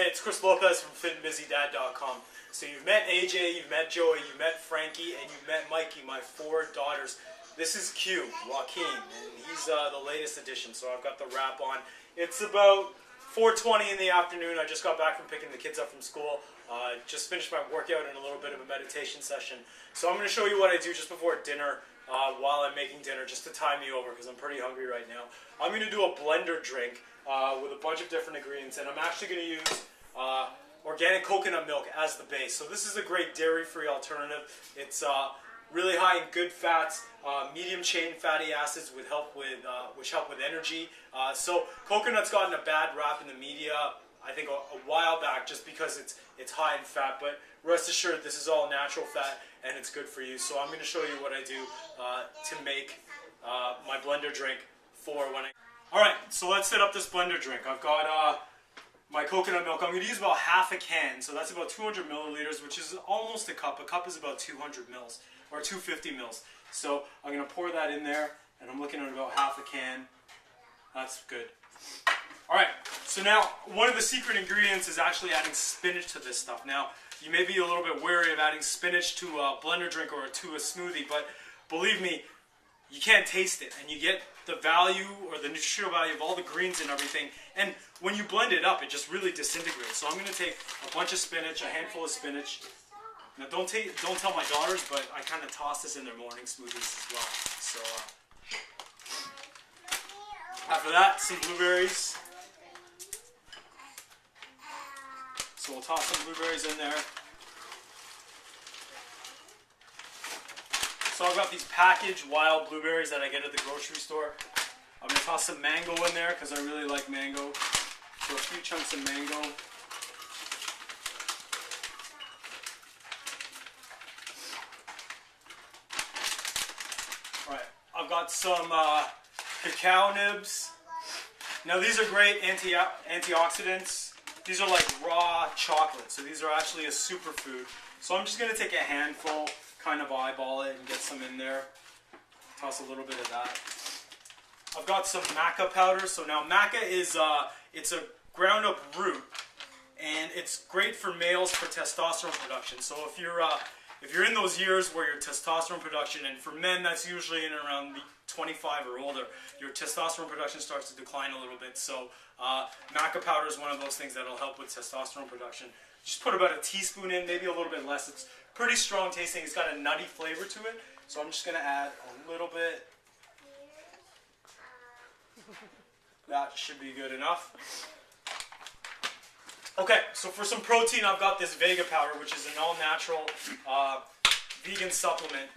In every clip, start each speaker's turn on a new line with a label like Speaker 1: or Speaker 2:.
Speaker 1: Hey, it's Chris Lopez from FitandBusyDad.com. So you've met AJ, you've met Joey, you've met Frankie, and you've met Mikey, my 4 daughters. This is Q, Joaquin, and he's the latest addition, so I've got the wrap on. It's about 4:20 in the afternoon. I just got back from picking the kids up from school. Just finished my workout and a little bit of a meditation session. So I'm going to show you what I do just before dinner while I'm making dinner, just to tie me over, because I'm pretty hungry right now. I'm going to do a blender drink with a bunch of different ingredients, and I'm actually going to use organic coconut milk as the base. So this is a great dairy-free alternative. It's really high in good fats, medium-chain fatty acids which help with energy. So coconut's gotten a bad rap in the media, I think a while back, just because it's high in fat. But rest assured, this is all natural fat, and it's good for you. So I'm going to show you what I do to make my blender drink for when I... Alright, so let's set up this blender drink. I've got my coconut milk. I'm going to use about half a can, so that's about 200 milliliters, which is almost a cup. A cup is about 200 mils, or 250 mils. So I'm going to pour that in there, and I'm looking at about half a can. That's good. Alright, so now one of the secret ingredients is actually adding spinach to this stuff. Now, you may be a little bit wary of adding spinach to a blender drink or to a smoothie, but believe me, you can't taste it, and you get the value or the nutritional value of all the greens and everything. And when you blend it up, it just really disintegrates. So I'm going to take a bunch of spinach, a handful of spinach. Now don't tell my daughters, but I kind of toss this in their morning smoothies as well. So after that, some blueberries. So we'll toss some blueberries in there. So I've got these packaged wild blueberries that I get at the grocery store. I'm going to toss some mango in there because I really like mango. So a few chunks of mango. Alright, I've got some Cacao Nibs. Now these are great antioxidants. These are like raw chocolate, so these are actually a superfood. So I'm just going to take a handful, kind of eyeball it and get some in there. Toss a little bit of that. I've got some Maca Powder. So now Maca is it's a ground up root, and it's great for males for testosterone production. So if you're in those years where your testosterone production, and for men that's usually in around 25 or older, your testosterone production starts to decline a little bit. So Maca Powder is one of those things that'll help with testosterone production. Just put about a teaspoon in, maybe a little bit less. It's pretty strong tasting. It's got a nutty flavor to it. So I'm just going to add a little bit. That should be good enough. Okay, so for some protein, I've got this Vega Powder, which is an all-natural vegan supplement.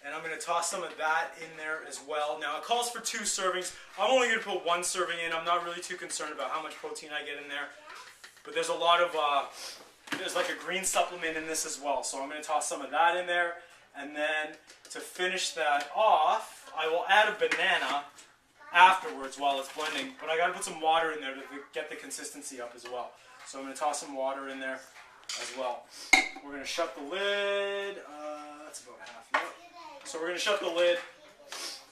Speaker 1: And I'm going to toss some of that in there as well. Now, it calls for 2 servings. I'm only going to put 1 serving in. I'm not really too concerned about how much protein I get in there. But there's a lot of, there's like a green supplement in this as well. So I'm going to toss some of that in there. And then to finish that off, I will add a banana afterwards while it's blending. But I got to put some water in there to get the consistency up as well. So I'm going to toss some water in there as well. We're going to shut the lid. That's about half. Yep. So we're going to shut the lid.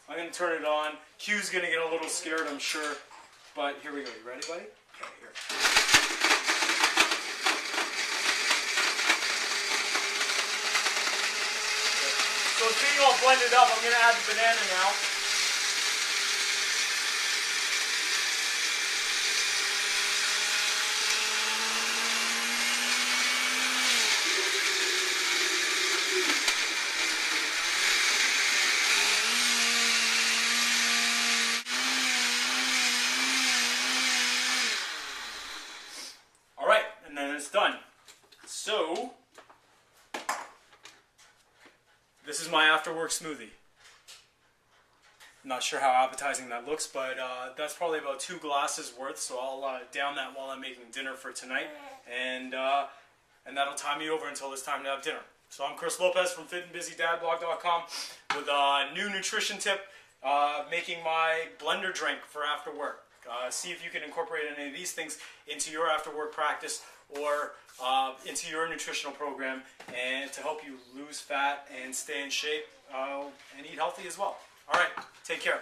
Speaker 1: I'm going to turn it on. Q's going to get a little scared, I'm sure. But here we go. You ready, buddy? Okay, here. So it's getting all blended up. I'm going to add the banana now. And then it's done. So this is my after work smoothie. I'm not sure how appetizing that looks, but that's probably about 2 glasses worth, so I'll down that while I'm making dinner for tonight, and that'll tie me over until it's time to have dinner. So I'm Chris Lopez from FitandBusyDadBlog.com with a new nutrition tip, making my blender drink for after work. See if you can incorporate any of these things into your after work practice or into your nutritional program, and to help you lose fat and stay in shape and eat healthy as well. Alright, take care.